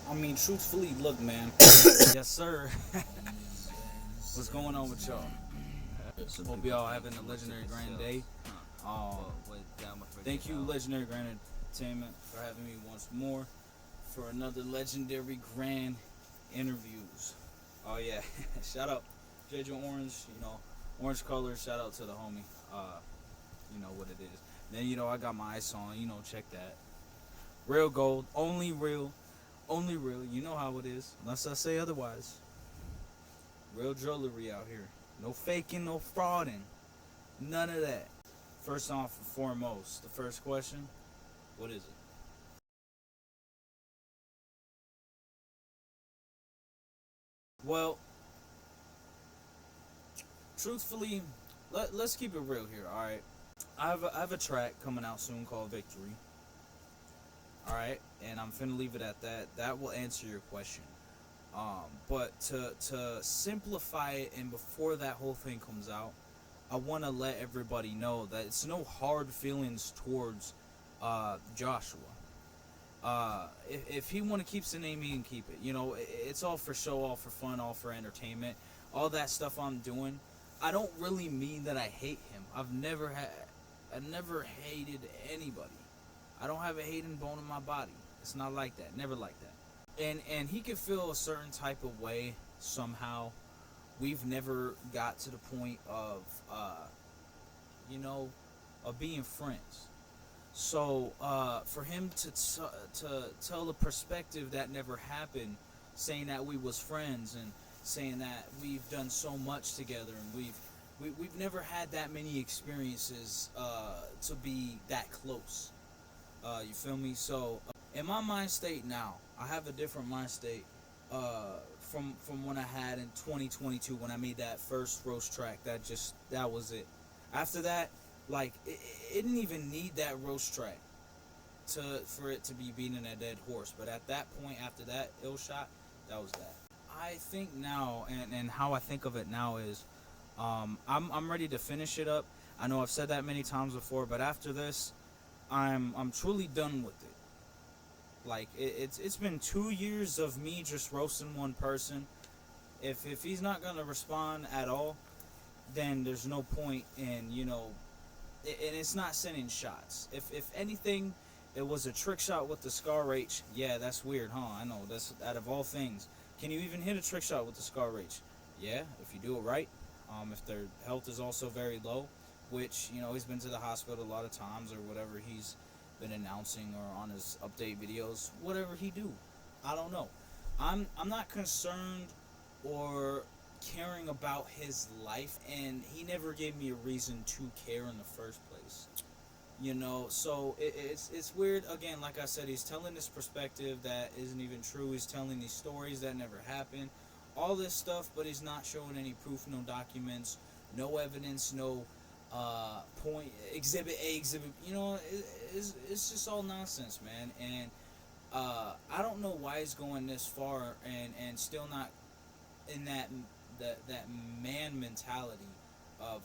I mean, truthfully, look, man. Yes, sir. What's going on with y'all? Hope y'all having a legendary grand day. Um, Thank you, Legendary Grand Entertainment, for having me once more for another legendary grand interviews. Oh yeah, shout out JJ Orange. Orange color. Shout out to the homie. You know what it is. Then I got my ice on. Check that. Real gold, only real, only real. You know how it is. Unless I say otherwise. Real jewelry out here. No faking, no frauding. None of that. First off and foremost, the first question, what is it? Well, truthfully, let's keep it real here, alright? I have a track coming out soon called Victory. Alright? And I'm finna leave it at that. That will answer your question. But to simplify it, and before that whole thing comes out, I want to let everybody know that it's no hard feelings towards Joshua. If he want to keep the name, he can keep it. It's all for show, all for fun, all for entertainment. All that stuff I'm doing, I don't really mean that I hate him. I've never hated anybody. I don't have a hating bone in my body. It's not like that. Never like that. And he could feel a certain type of way somehow. We've never got to the point of you know of being friends. So for him to tell a perspective that never happened, saying that we was friends and saying that we've done so much together, and we've never had that many experiences to be that close. You feel me? So in my mind state now, I have a different mind state from when I had in 2022 when I made that first roast track. That was it. After that, like it didn't even need that roast track for it to be beating a dead horse. But at that point, after that ill shot, that was that. I think now, and how I think of it now is, I'm ready to finish it up. I know I've said that many times before, but after this, I'm truly done with it. Like it's been 2 years of me just roasting one person. If he's not gonna respond at all, then there's no point in and it's not sending shots. If anything, it was a trick shot with the Scar H. Yeah, that's weird, huh? I know, that's out of all things. Can you even hit a trick shot with the Scar H? Yeah, if you do it right. If their health is also very low, which he's been to the hospital a lot of times or whatever he's been announcing or on his update videos, whatever he do, I don't know. I'm not concerned or caring about his life, and he never gave me a reason to care in the first place. So it's weird. Again, like I said, he's telling this perspective that isn't even true. He's telling these stories that never happened, all this stuff, but he's not showing any proof, no documents, no evidence, no point, exhibit A, exhibit. It's just all nonsense, man. And I don't know why he's going this far and still not in that man mentality of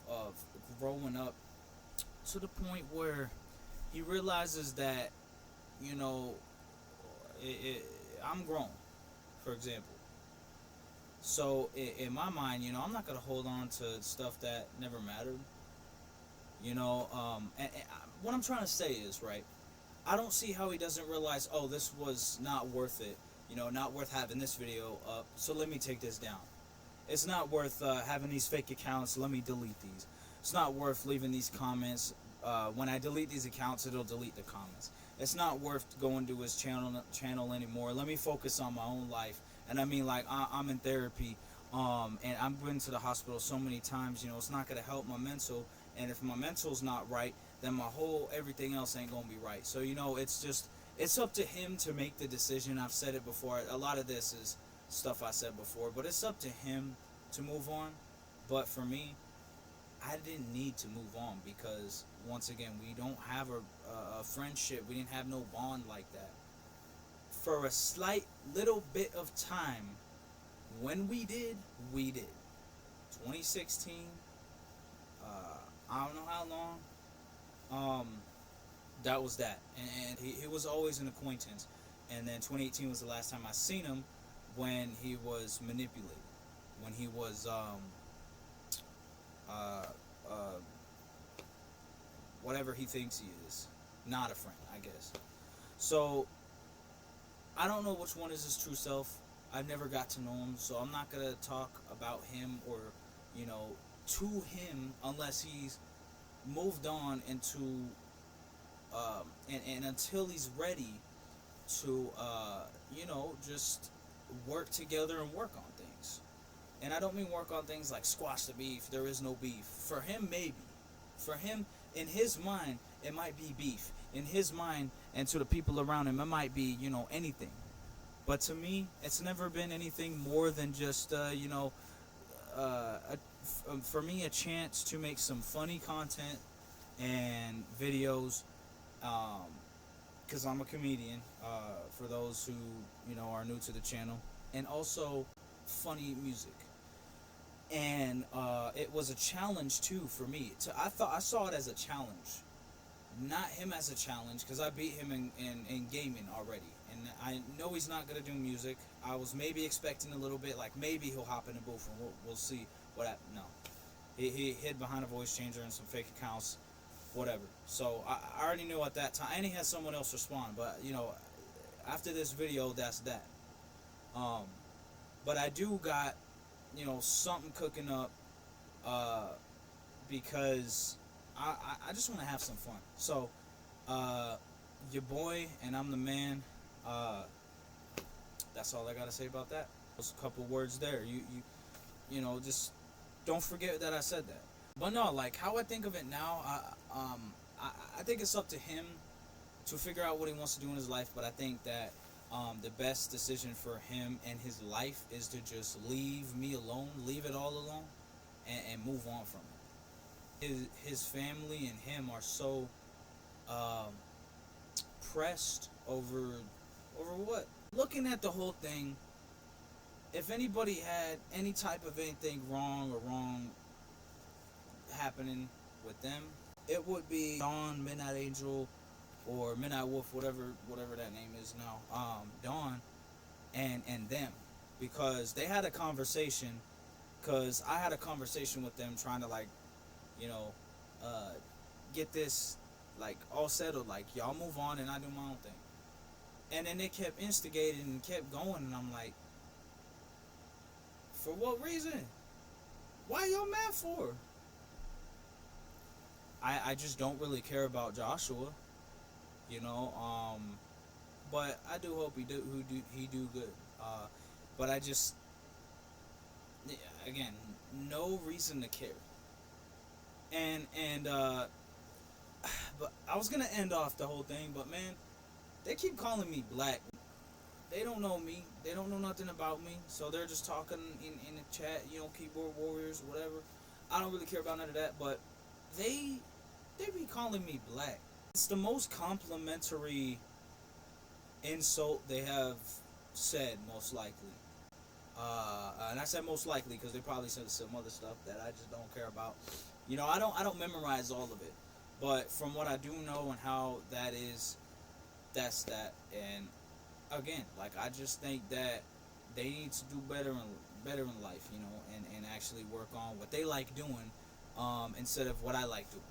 growing up to the point where he realizes that you know I'm grown, for example. So in my mind, I'm not gonna hold on to stuff that never mattered. And what I'm trying to say is, right, I don't see how he doesn't realize, oh, this was not worth it. Not worth having this video up. So let me take this down. It's not worth having these fake accounts. Let me delete these. It's not worth leaving these comments. When I delete these accounts, it'll delete the comments. It's not worth going to his channel anymore. Let me focus on my own life. And I mean, like, I'm in therapy, and I've been to the hospital so many times. It's not gonna help my mental. And if my mental's not right, then my whole everything else ain't gonna be right. So it's up to him to make the decision. I've said it before. A lot of this is stuff I said before, but it's up to him to move on. But for me, I didn't need to move on because, once again, we don't have a friendship. We didn't have no bond like that. For a slight little bit of time, when we did. 2016, I don't know how long. That was that. And he was always an acquaintance. And then 2018 was the last time I seen him, when he was manipulated, when he was whatever he thinks he is, not a friend, I guess. So I don't know which one is his true self. I've never got to know him, so I'm not gonna talk about him or, you know, to him unless he's moved on into and until he's ready to you know, just work together and work on things. And I don't mean work on things like squash the beef, there is no beef. For him, maybe. For him, in his mind, it might be beef. In his mind, and to the people around him, it might be, you know, anything. But to me, it's never been anything more than just, you know, for me, a chance to make some funny content and videos, because I'm a comedian, for those who, you know, are new to the channel, and also funny music. And it was a challenge too for me. I saw it as a challenge, not him as a challenge, because I beat him in gaming already, and I know he's not gonna do music. I was maybe expecting a little bit, like maybe he'll hop in a booth and we'll see what happened. No, he hid behind a voice changer and some fake accounts, whatever. So I already knew at that time, and he had someone else respond. But you know, after this video, that's that. But I do got, you know, something cooking up, because I just want to have some fun. So your boy and I'm the man. That's all I gotta say about that. There's a couple words there. You know, just don't forget that I said that. But no, like how I think of it now, I think it's up to him to figure out what he wants to do in his life. But I think that the best decision for him and his life is to just leave me alone, leave it all alone, and move on from it. His family and him are so pressed over what? Looking at the whole thing, if anybody had any type of anything wrong happening with them, it would be Dawn, Midnight Angel, or Midnight Wolf, whatever that name is now, Dawn, and them, because they had a conversation, because I had a conversation with them trying to, like, you know, get this, like, all settled, like, y'all move on and I do my own thing. And then they kept instigating and kept going, and I'm like, for what reason? Why y'all mad for? I just don't really care about Joshua, you know, but I do hope he do good. But I just, again, no reason to care. And but I was gonna end off the whole thing, but man, they keep calling me black. They don't know me. They don't know nothing about me. So they're just talking in the chat, you know, keyboard warriors, whatever. I don't really care about none of that, but they be calling me black. It's the most complimentary insult they have said, most likely. And I said most likely because they probably said some other stuff that I just don't care about. You know, I don't memorize all of it. But from what I do know and how that is, that's that. And again, like, I just think that they need to do better in life, you know, and actually work on what they like doing, instead of what I like doing.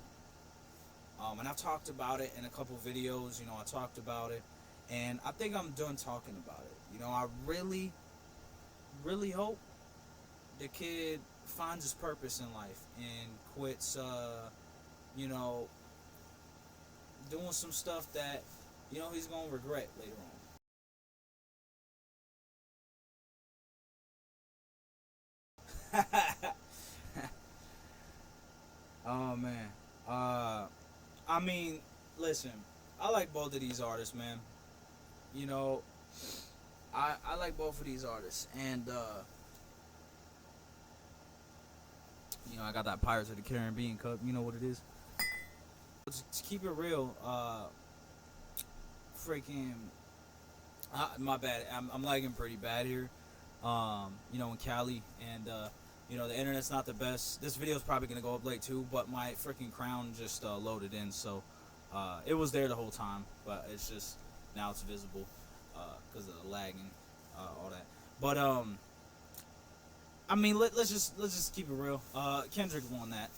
And I've talked about it in a couple videos, you know, I talked about it, and I think I'm done talking about it. You know, I really, really hope the kid finds his purpose in life and quits, you know, doing some stuff that, you know, he's gonna regret later on. Oh man. I mean, listen, I like both of these artists, man. You know, I like both of these artists, and you know, I got that Pirates of the Caribbean cup. You know what it is. To keep it real, freaking, my bad. I'm lagging pretty bad here. You know, in Cali, and you know, the internet's not the best. This video's probably gonna go up late too, but my freaking crown just loaded in, so it was there the whole time, but it's just now it's visible. because of the lagging, all that. But I mean, let's just keep it real. Kendrick won that.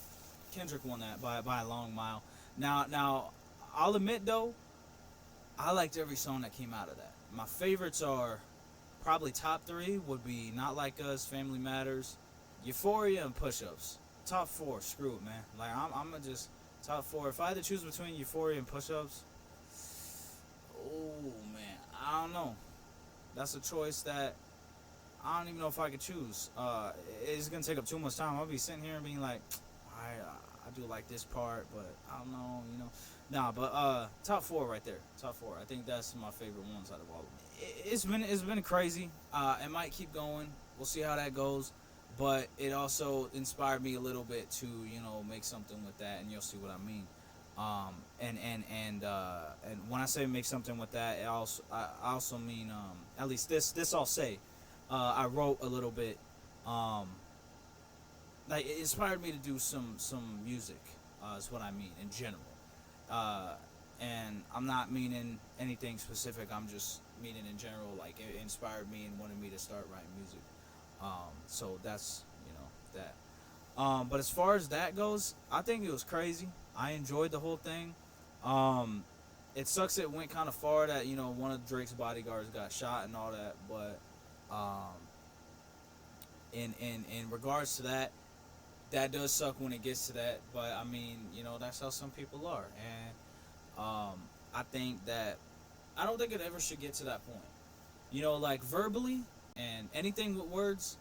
Kendrick won that by a long mile. Now, I'll admit though, I liked every song that came out of that. My favorites are probably top 3 would be Not Like Us, Family Matters, Euphoria, and Push Ups. Top 4, screw it, man. Like I'm gonna just top 4. If I had to choose between Euphoria and Push Ups, oh man, I don't know. That's a choice that I don't even know if I could choose. It's gonna take up too much time. I'll be sitting here and being like, I do like this part, but I don't know, you know. Nah, but top 4 right there. Top 4. I think that's my favorite ones out of all of them. It's been crazy. It might keep going. We'll see how that goes. But it also inspired me a little bit to, you know, make something with that, and you'll see what I mean. And when I say make something with that, I also mean at least this I'll say. I wrote a little bit. Like it inspired me to do some music. Is what I mean in general. And I'm not meaning anything specific. I'm just meaning in general. Like it inspired me and wanted me to start writing music. So that's, you know, that. But as far as that goes, I think it was crazy. I enjoyed the whole thing. It sucks it went kind of far that, you know, one of Drake's bodyguards got shot and all that. But in regards to that, that does suck when it gets to that. But I mean, you know, that's how some people are. And I think that I don't think it ever should get to that point. You know, like verbally and anything with words,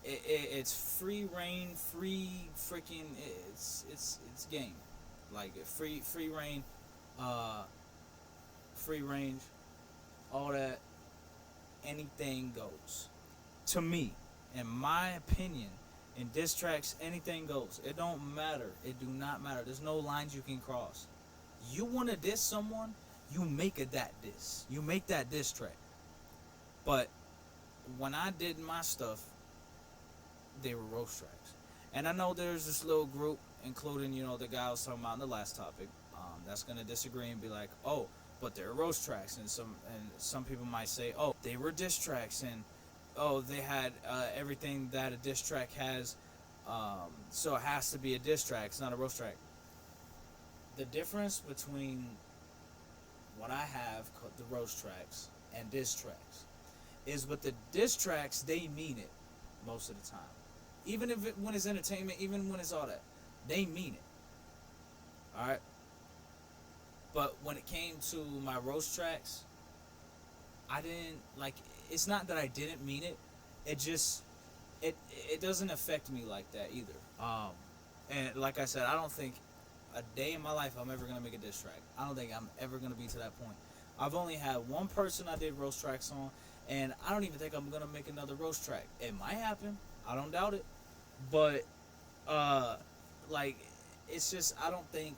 it's free reign, free freaking. It's game, like free reign, free range, all that. Anything goes. To me, in my opinion, in diss tracks, anything goes. It don't matter. It do not matter. There's no lines you can cross. You want to diss someone, you make it that diss. You make that diss track. But when I did my stuff, they were roast tracks. And I know there's this little group, including, you know, the guy I was talking about in the last topic, that's gonna disagree and be like, oh, but they're roast tracks. And some people might say, oh, they were diss tracks, and oh, they had everything that a diss track has, so it has to be a diss track. It's not a roast track. The difference between what I have called the roast tracks and diss tracks is with the diss tracks, they mean it most of the time. Even if when it's entertainment, even when it's all that, they mean it. Alright? But when it came to my roast tracks, I didn't, like, it's not that I didn't mean it. It just, it doesn't affect me like that either. And like I said, I don't think a day in my life I'm ever going to make a diss track. I don't think I'm ever going to be to that point. I've only had one person I did roast tracks on, and I don't even think I'm going to make another roast track. It might happen. I don't doubt it. But, like, it's just, I don't think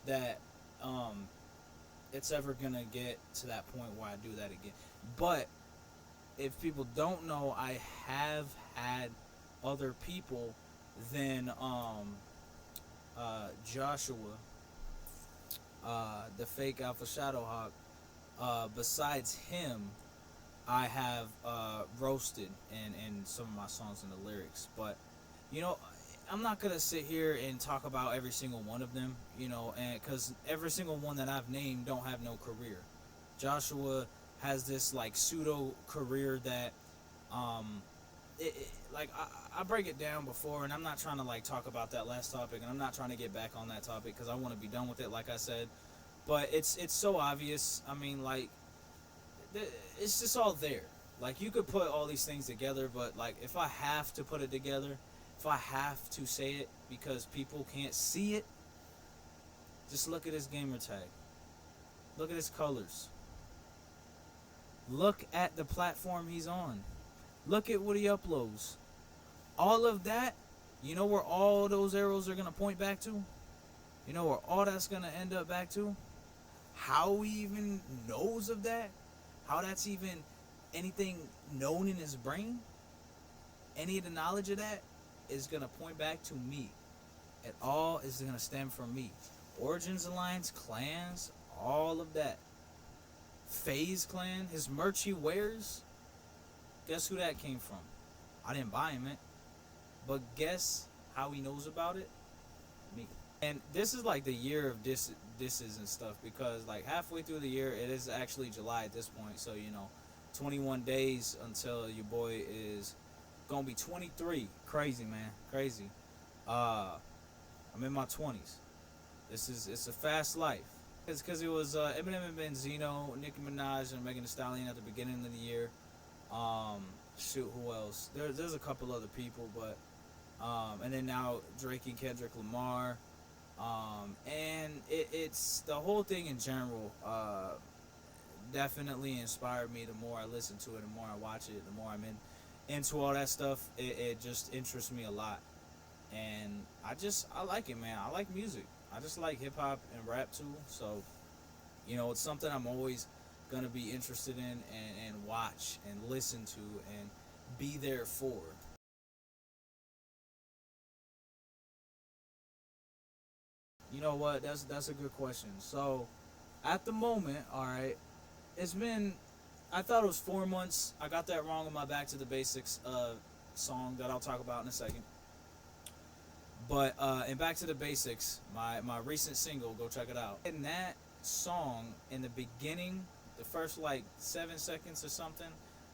that it's ever going to get to that point where I do that again. But if people don't know, I have had other people than Joshua, the fake Alpha Shadowhawk. Besides him, I have roasted in some of my songs and the lyrics. But, you know, I'm not going to sit here and talk about every single one of them, you know, and because every single one that I've named don't have no career. Joshua has this, like, pseudo career that, like, I break it down before, and I'm not trying to, like, talk about that last topic, and I'm not trying to get back on that topic because I want to be done with it, like I said. But it's so obvious. I mean, like, it's just all there. Like, you could put all these things together, but, like, if I have to put it together, if I have to say it because people can't see it, just look at his gamer tag. Look at his colors. Look at the platform he's on. Look at what he uploads. All of that, you know where all those arrows are going to point back to? You know where all that's going to end up back to? How he even knows of that? How that's even anything known in his brain? Any of the knowledge of that is going to point back to me. It all is going to stem from me. Origins Alliance, clans, all of that. FaZe Clan, his merch he wears, guess who that came from? I didn't buy him it, but guess how he knows about it? Me. And this is like the year of disses and stuff, because like halfway through the year, it is actually July at this point, so 21 days until your boy is gonna be 23. Crazy, man, crazy. I'm in my 20s. It's a fast life. It's because it was Eminem and Benzino, Nicki Minaj, and Megan Thee Stallion at the beginning of the year. Shoot, who else? There's a couple other people, but and then now Drake and Kendrick Lamar. And it's the whole thing in general. Definitely inspired me. The more I listen to it, the more I watch it, the more I'm into all that stuff. It just interests me a lot, and I like it, man. I like music. I just like hip hop and rap too. So, it's something I'm always gonna be interested in and watch and listen to and be there for. You know what? That's a good question. So, at the moment, all right, it's been. I thought it was 4 months. I got that wrong on my Back to the Basics song that I'll talk about in a second. But in Back to the Basics, my recent single, go check it out. In that song, in the beginning, the first like 7 seconds or something,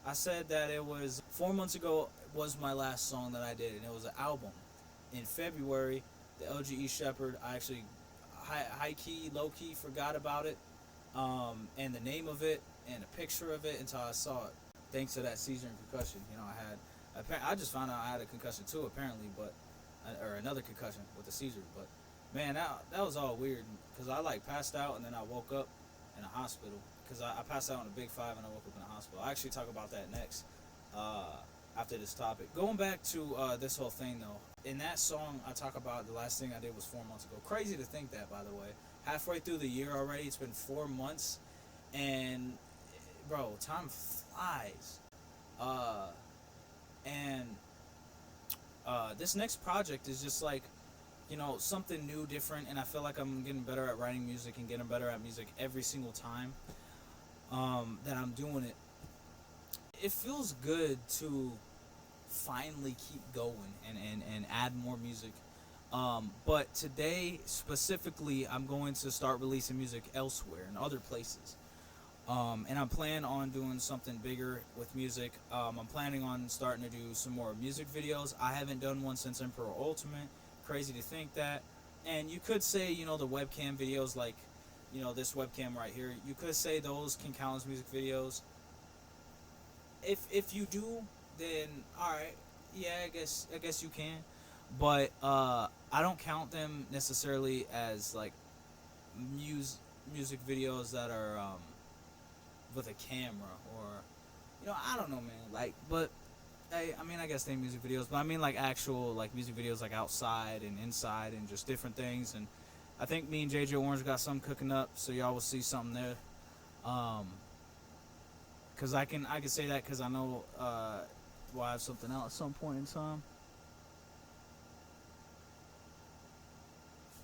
I said that it was 4 months ago was my last song that I did, and it was an album. In February, the LGE Shepherd, I actually high key, low key forgot about it, and the name of it and a picture of it until I saw it. Thanks to that seizure and concussion, I just found out I had a concussion too, apparently, but or another concussion with a seizure. But man, that was all weird because I like passed out and then I woke up in a hospital because I passed out in a Big Five and I woke up in a hospital. I actually talk about that next after this topic. Going back to this whole thing though, in that song I talk about the last thing I did was 4 months ago. Crazy to think that, by the way. Halfway through the year already, it's been 4 months, and bro, time flies. And this next project is just like, something new, different, and I feel like I'm getting better at writing music and getting better at music every single time that I'm doing it. It feels good to finally keep going and add more music. But today, specifically, I'm going to start releasing music elsewhere in other places. And I'm planning on doing something bigger with music. I'm planning on starting to do some more music videos. I haven't done one since Emperor Ultimate. Crazy to think that. And you could say, the webcam videos like, this webcam right here, you could say those can count as music videos. If you do, then alright, yeah, I guess you can. But I don't count them necessarily as like music videos that are with a camera, or I don't know, man, like, but I guess they music videos, but I mean like actual like music videos like outside and inside and just different things. And I think me and JJ Orange got something cooking up, so y'all will see something there. Cause I can say that because I know we'll have something out at some point in time.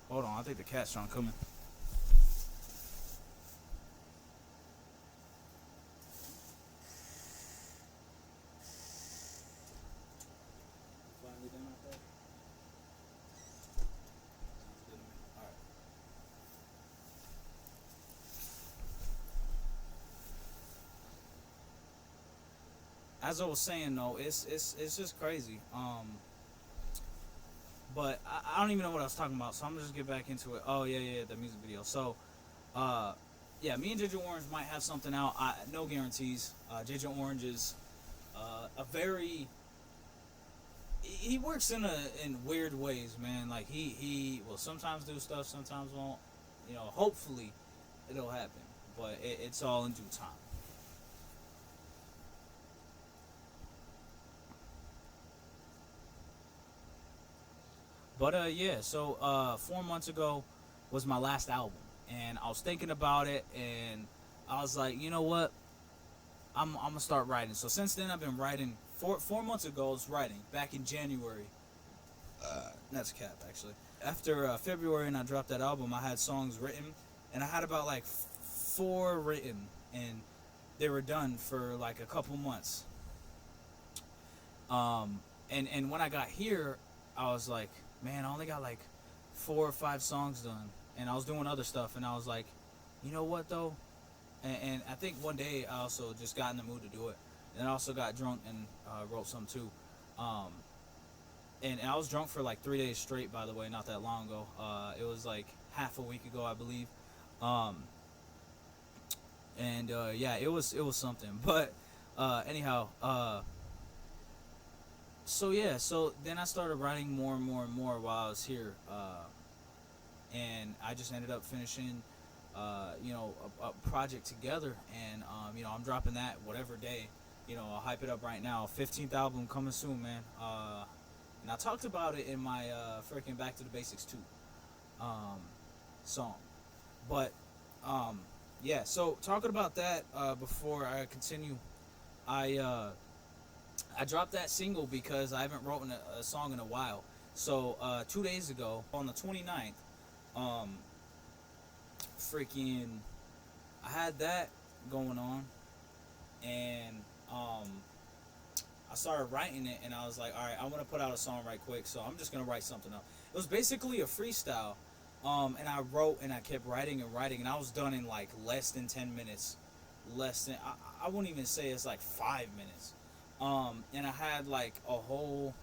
Hold on, I think the cat's trying to come in. As I was saying though, it's just crazy. But I don't even know what I was talking about, so I'm gonna just get back into it. Oh yeah, the music video. So, yeah, me and JJ Orange might have something out. No guarantees. JJ Orange is a very he works in weird ways, man. Like he will sometimes do stuff, sometimes won't. Hopefully it'll happen, but it's all in due time. But yeah, so 4 months ago was my last album, and I was thinking about it, and I was like, you know what, I'm gonna start writing. So since then, I've been writing. 4 months ago, I was writing back in January. That's a cap, actually. After February, and I dropped that album, I had songs written, and I had about like four written, and they were done for like a couple months. Um, and when I got here, I was like, man, I only got like 4 or 5 songs done, and I was doing other stuff, and I was like, you know what though? And I think one day I also just got in the mood to do it, and I also got drunk and wrote some too. Um, and I was drunk for like 3 days straight, by the way, not that long ago. It was like half a week ago, I believe. Um, and yeah, it was something. But anyhow, so yeah, so then I started writing more and more and more while I was here, and I just ended up finishing, a project together, and I'm dropping that whatever day. I'll hype it up right now. 15th album coming soon, man. And I talked about it in my freaking Back to the Basics 2 song. But yeah, so talking about that before I continue, I dropped that single because I haven't written a song in a while. So 2 days ago, on the 29th, freaking, I had that going on, and I started writing it, and I was like, all right, I want to put out a song right quick, so I'm just gonna write something up. It was basically a freestyle, and I wrote and I kept writing and writing, and I was done in like less than 10 minutes, less than I wouldn't even say it's like 5 minutes. And I had like a whole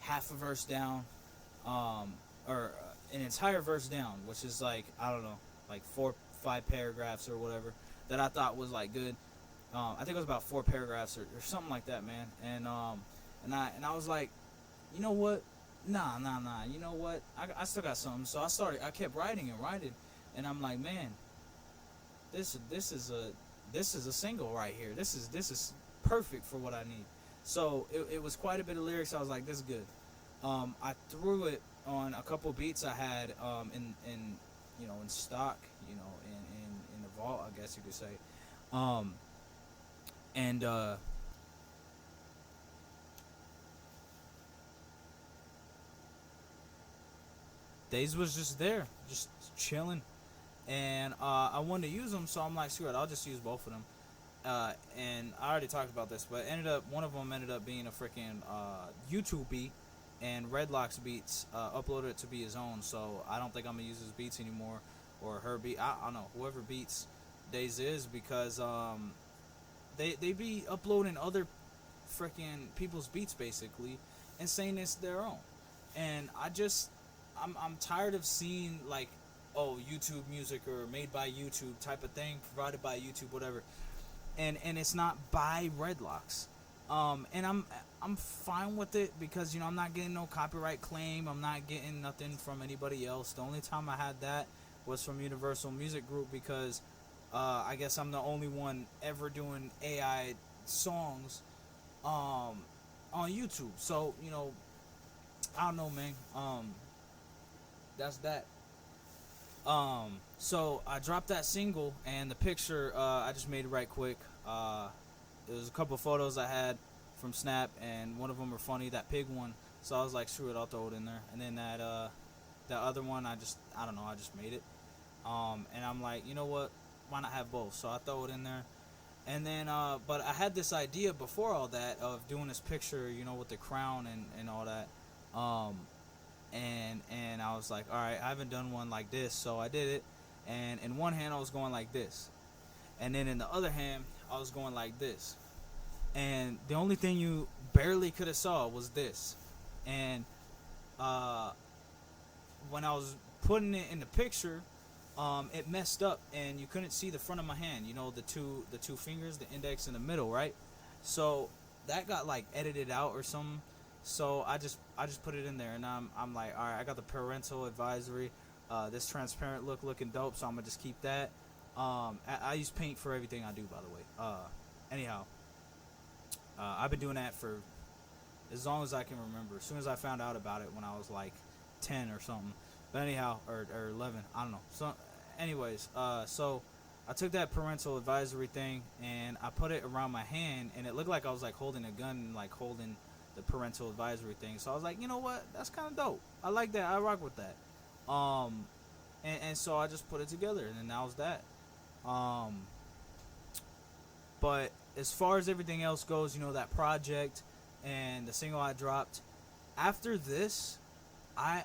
half a verse down, or an entire verse down, which is like, I don't know, like 4 5 paragraphs or whatever, that I thought was like good. I think it was about 4 paragraphs or something like that, man. And I was like, you know what? Nah. You know what? I still got something. So I kept writing and writing, and I'm like, man, this is a single right here. This is perfect for what I need. So it was quite a bit of lyrics. I was like, this is good. I threw it on a couple beats I had in stock, in the vault, I guess you could say. And Days was just there, just chilling, and I wanted to use them, so I'm like, screw it, I'll just use both of them. And I already talked about this, but one of them ended up being a freaking YouTube beat, and Redlock's beats uploaded it to be his own. So I don't think I'm gonna use his beats anymore, or her beat. I don't know, whoever beats Days is, because they be uploading other freaking people's beats basically, and saying it's their own. And I'm tired of seeing like, oh, YouTube music or made by YouTube type of thing, provided by YouTube, whatever. And it's not by Redlocks. And I'm fine with it, because I'm not getting no copyright claim. I'm not getting nothing from anybody else. The only time I had that was from Universal Music Group, because I guess I'm the only one ever doing AI songs on YouTube. So I don't know, man. That's that. So I dropped that single, and the picture I just made it right quick. There was a couple of photos I had from Snap, and one of them were funny, that pig one. So I was like, screw it, I'll throw it in there. And then that other one, I don't know, I just made it. And I'm like, you know what? Why not have both? So I throw it in there. And then, but I had this idea before all that of doing this picture, with the crown and all that. And I was like, all right, I haven't done one like this, so I did it. And in one hand, I was going like this, and then in the other hand, I was going like this. And the only thing you barely could have saw was this. And when I was putting it in the picture, it messed up, and you couldn't see the front of my hand. The two fingers, the index and the middle, right? So that got like edited out or something. So I just put it in there, and I'm like, all right, I got the parental advisory, this transparent look looking dope, so I'm gonna just keep that. I use paint for everything I do, by the way. Anyhow, I've been doing that for as long as I can remember. As soon as I found out about it when I was like 10 or something. But anyhow, or 11, I don't know. So, anyways, so I took that parental advisory thing and I put it around my hand, and it looked like I was like holding a gun, and like holding the parental advisory thing. So I was like, you know what? That's kind of dope. I like that. I rock with that. And so I just put it together, and then that was that. But as far as everything else goes, that project and the single I dropped, after this, I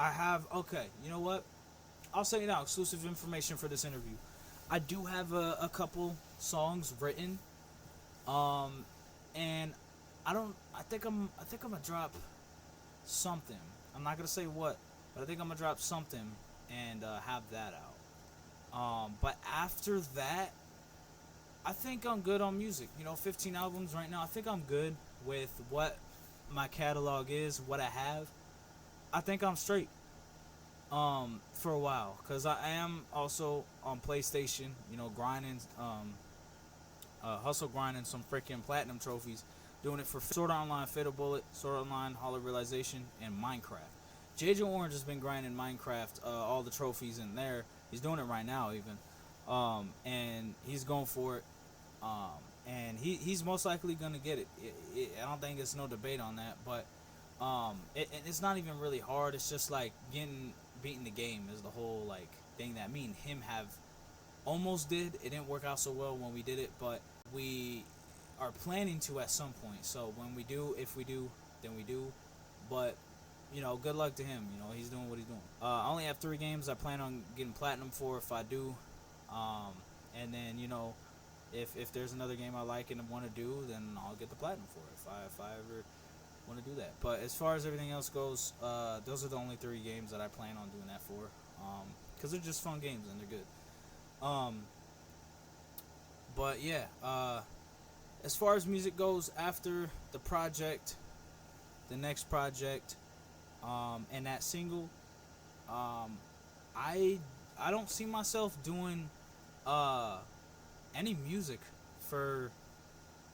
I have, okay, you know what? I'll say it now, exclusive information for this interview. I do have a couple songs written, um, and I think I'm gonna drop something. I'm not gonna say what, but I think I'm gonna drop something and have that out. But after that, I think I'm good on music. 15 albums right now. I think I'm good with what my catalog is, what I have. I think I'm straight. For a while, cause I am also on PlayStation. Grinding, hustle grinding some freaking platinum trophies, doing it for Sword Art Online, Fatal Bullet, Sword Art Online, Hall of Realization, and Minecraft. JJ Orange has been grinding Minecraft, all the trophies in there. He's doing it right now, even, and he's going for it. And he's most likely gonna get it. I don't think it's no debate on that. But it's not even really hard. It's just like beating the game is the whole like thing that me and him have almost did. It didn't work out so well when we did it, but we are planning to at some point. So when we do, if we do, then we do. But good luck to him. He's doing what he's doing. I only have 3 games I plan on getting platinum for if I do. And then if there's another game I like and want to do, then I'll get the platinum for it if I ever want to do that. But as far as everything else goes, those are the only 3 games that I plan on doing that for, because they're just fun games and they're good. But yeah, as far as music goes, after the project, the next project, and that single, I don't see myself doing any music for,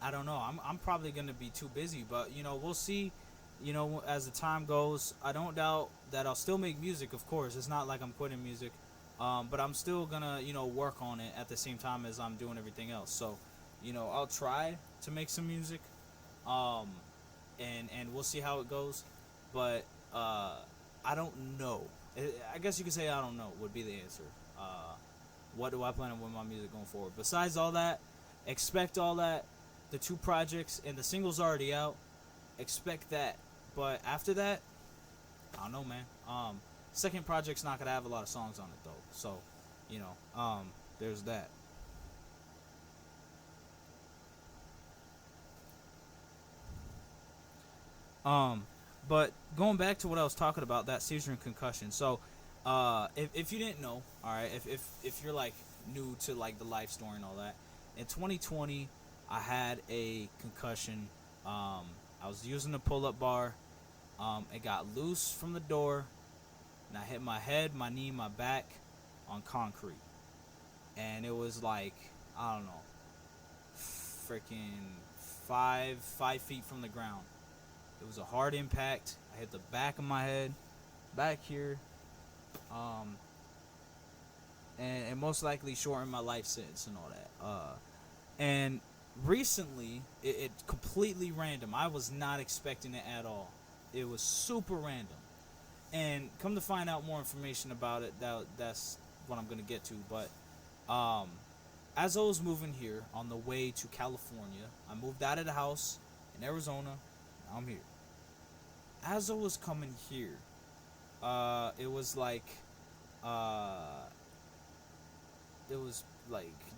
I don't know. I'm probably gonna be too busy, but we'll see. As the time goes, I don't doubt that I'll still make music. Of course, it's not like I'm quitting music, but I'm still gonna work on it at the same time as I'm doing everything else. So, I'll try to make some music, and we'll see how it goes. But I don't know. I guess you could say I don't know would be the answer. What do I plan on with my music going forward? Besides all that, expect all that. The 2 projects and the single's already out. Expect that. But after that, I don't know, man. Second project's not gonna have a lot of songs on it though. So, there's that. But going back to what I was talking about, that seizure and concussion. So, if you didn't know, all right, if you're like new to like the life story and all that, in 2020, I had a concussion. I was using a pull-up bar. It got loose from the door, and I hit my head, my knee, my back on concrete, and it was like, I don't know, freaking 5 feet from the ground. It was a hard impact. I hit the back of my head, back here, and most likely shortened my life sentence and all that. And recently, it completely random. I was not expecting it at all. It was super random. And come to find out more information about it, that's what I'm going to get to. But as I was moving here on the way to California, I moved out of the house in Arizona. Now I'm here. As I was coming here, it was like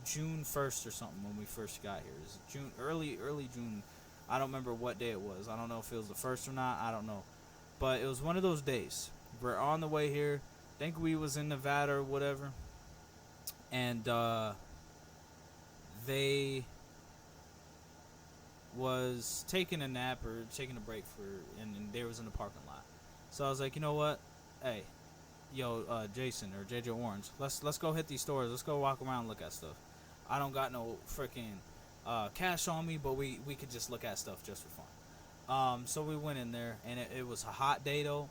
June 1st or something when we first got here. It was June, early June. I don't remember what day it was. I don't know if it was the 1st or not. I don't know. But it was one of those days. We're on the way here. I think we was in Nevada or whatever. And they was taking a nap or taking a break and they was in the parking lot. So I was like, you know what? Hey, Jason or JJ Orange, let's go hit these stores. Let's go walk around and look at stuff. I don't got no freaking cash on me, but we could just look at stuff just for fun. So we went in there, and it was a hot day though,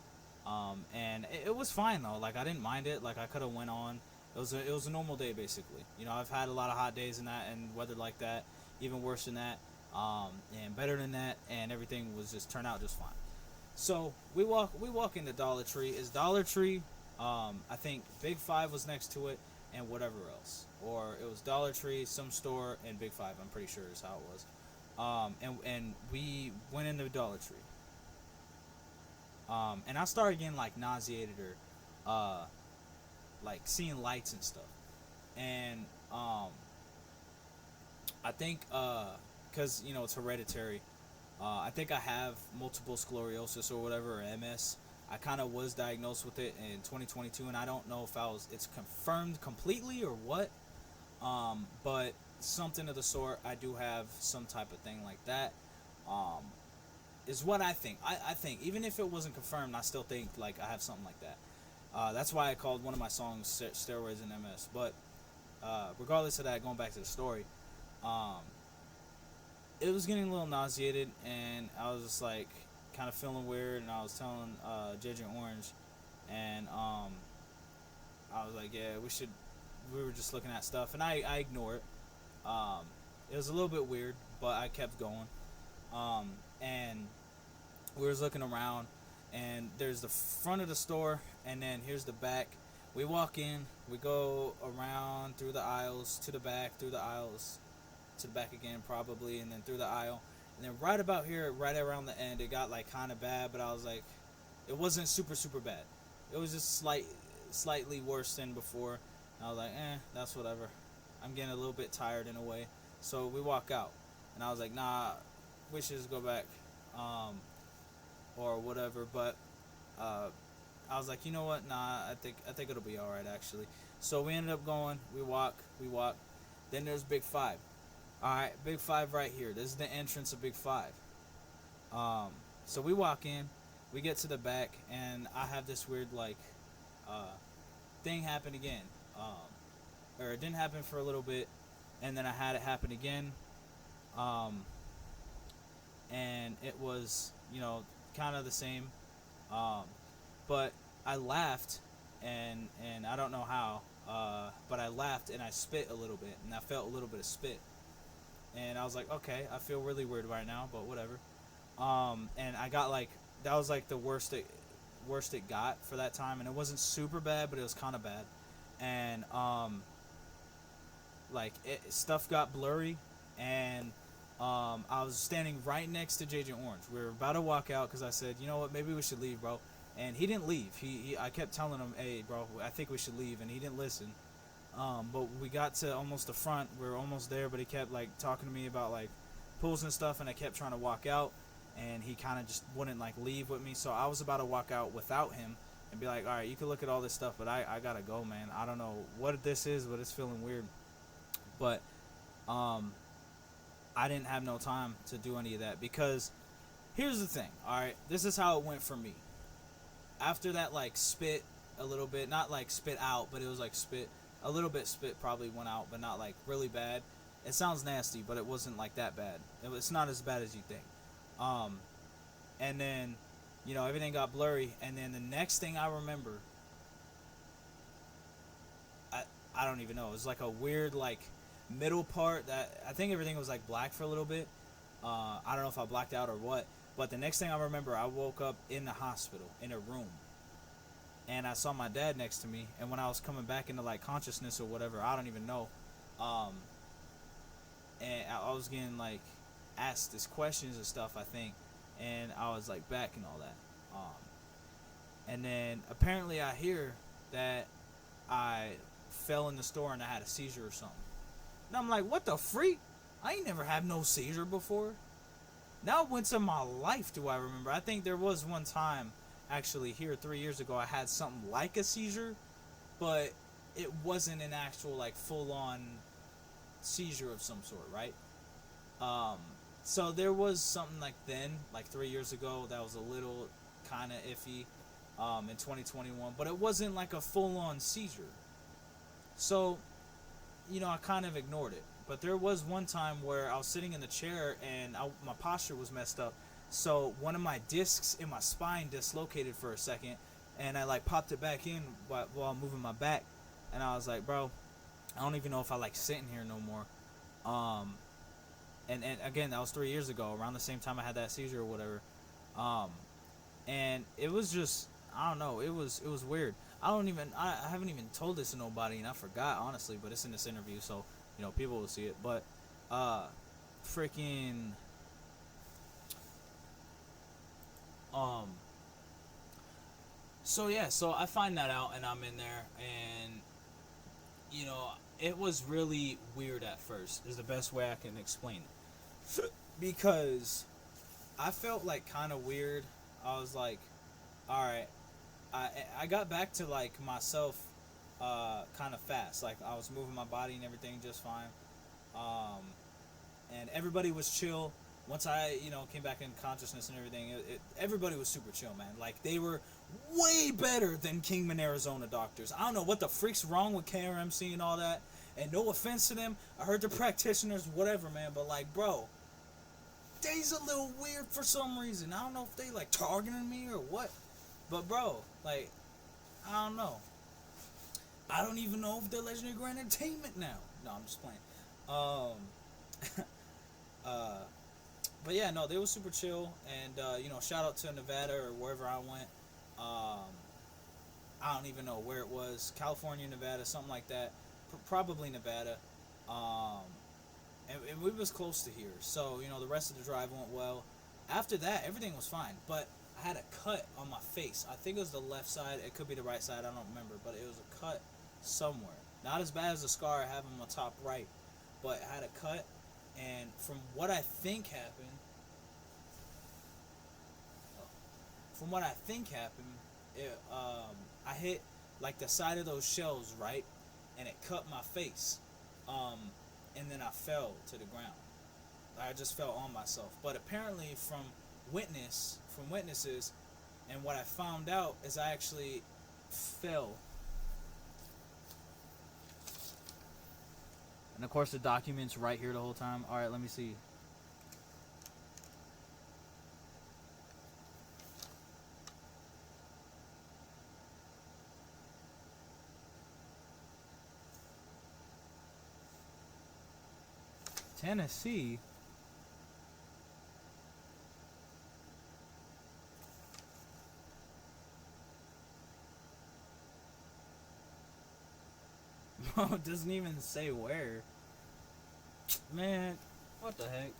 and it was fine though. Like I didn't mind it. Like I could have went on. It was a normal day basically. I've had a lot of hot days and weather like that, even worse than that, and better than that, and everything was just turned out just fine. So we walk into Dollar Tree. Is Dollar Tree? I think Big Five was next to it. and whatever else, or it was Dollar Tree, some store, and Big Five. I'm pretty sure is how it was. And we went into Dollar Tree. And I started getting like nauseated or like seeing lights and stuff. And I think because it's hereditary. I think I have multiple sclerosis or whatever, or MS. I kind of was diagnosed with it in 2022, and I don't know if it's confirmed completely or what. But something of the sort. I do have some type of thing like that. Is what I think. I think even if it wasn't confirmed, I still think like I have something like that. That's why I called one of my songs "Steroids and MS." But regardless of that, going back to the story, it was getting a little nauseated, and I was just like kind of feeling weird, and I was telling Agent Orange, and I was like, yeah, we were just looking at stuff, and I ignore it. It was a little bit weird, but I kept going. And we was looking around, and there's the front of the store, and then here's the back. We walk in, we go around through the aisles to the back, through the aisles to the back again probably, and then through the aisle, and then right about here, right around the end, it got like kind of bad, but I was like, it wasn't super bad. It was just slightly worse than before. And I was like, that's whatever. I'm getting a little bit tired in a way. So we walk out, and I was like, nah, we should just go back, or whatever. But I was like, you know what? Nah, I think it'll be all right actually. So we ended up going. We walk. Then there's Big Five. All right, Big Five right here. This is the entrance of Big Five. So we walk in. We get to the back, and I have this weird like thing happen again. Or it didn't happen for a little bit, and then I had it happen again. And it was, kind of the same. But I laughed, and I don't know how, but I laughed and I spit a little bit, and I felt a little bit of spit. And I was like, okay, I feel really weird right now, but whatever. And I got like, that was like the worst it got for that time, and it wasn't super bad, but it was kind of bad. And stuff got blurry, and I was standing right next to Agent Orange. We were about to walk out because I said, you know what, maybe we should leave, bro. And he didn't leave. I kept telling him, hey, bro, I think we should leave, and he didn't listen. But we got to almost the front. We were almost there, but he kept like talking to me about like pools and stuff, and I kept trying to walk out, and he kind of just wouldn't like leave with me. So I was about to walk out without him and be like, all right, you can look at all this stuff, but I gotta go, man. I don't know what this is, but it's feeling weird. But I didn't have no time to do any of that, because here's the thing, all right, this is how it went for me. After that, like, spit a little bit, not like spit out, but it was like spit, a little bit spit probably went out, but not like really bad. It sounds nasty, but it wasn't like that bad. It's not as bad as you think. And then, everything got blurry, and then the next thing I remember, I don't even know, it was like a weird, like, middle part that I think everything was like black for a little bit. I don't know if I blacked out or what, but the next thing I remember, I woke up in the hospital in a room, and I saw my dad next to me. And when I was coming back into like consciousness or whatever, I don't even know, and I was getting like asked these questions and stuff, I think, and I was like back and all that, and then apparently I hear that I fell in the store and I had a seizure or something. And I'm like, what the freak? I ain't never had no seizure before. Now once in my life do I remember. I think there was one time, actually, here 3 years ago, I had something like a seizure, but it wasn't an actual, like, full-on seizure of some sort, right? So there was something like then, like 3 years ago, that was a little kind of iffy in 2021, but it wasn't like a full-on seizure. So I kind of ignored it. But there was one time where I was sitting in the chair and my posture was messed up. So one of my discs in my spine dislocated for a second, and I like popped it back in while I'm moving my back. And I was like, bro, I don't even know if I like sitting here no more. And again, that was 3 years ago, around the same time I had that seizure or whatever. And it was just, I don't know, it was weird. I haven't even told this to nobody, and I forgot honestly, but it's in this interview, so people will see it. But freaking so yeah, so I find that out, and I'm in there, and it was really weird at first. Is the best way I can explain it, because I felt like kind of weird. I was like, all right, I got back to like myself kind of fast. Like I was moving my body and everything just fine, and everybody was chill. Once I came back in consciousness and everything, everybody was super chill, man. Like they were way better than Kingman, Arizona doctors. I don't know what the freak's wrong with KRMC and all that. And no offense to them, I heard the practitioners, whatever, man. But like, bro, they's a little weird for some reason. I don't know if they like targeting me or what. But bro, like, I don't know. I don't even know if they're Legendary Grand Entertainment now. No, I'm just playing. But yeah, no, they were super chill, and shout out to Nevada or wherever I went. I don't even know where it was, California, Nevada, something like that. Probably Nevada. And we was close to here, so the rest of the drive went well. After that, everything was fine, but I had a cut on my face. I think it was the left side. It could be the right side. I don't remember, but it was a cut somewhere. Not as bad as the scar I have on my top right, but I had a cut. And from what I think happened, I hit like the side of those shells, right, and it cut my face, and then I fell to the ground. I just fell on myself. But apparently, from witnesses, and what I found out is I actually fell. And of course the document's right here the whole time. Alright, let me see. Tennessee? Bro, it doesn't even say where. Man, what the heck?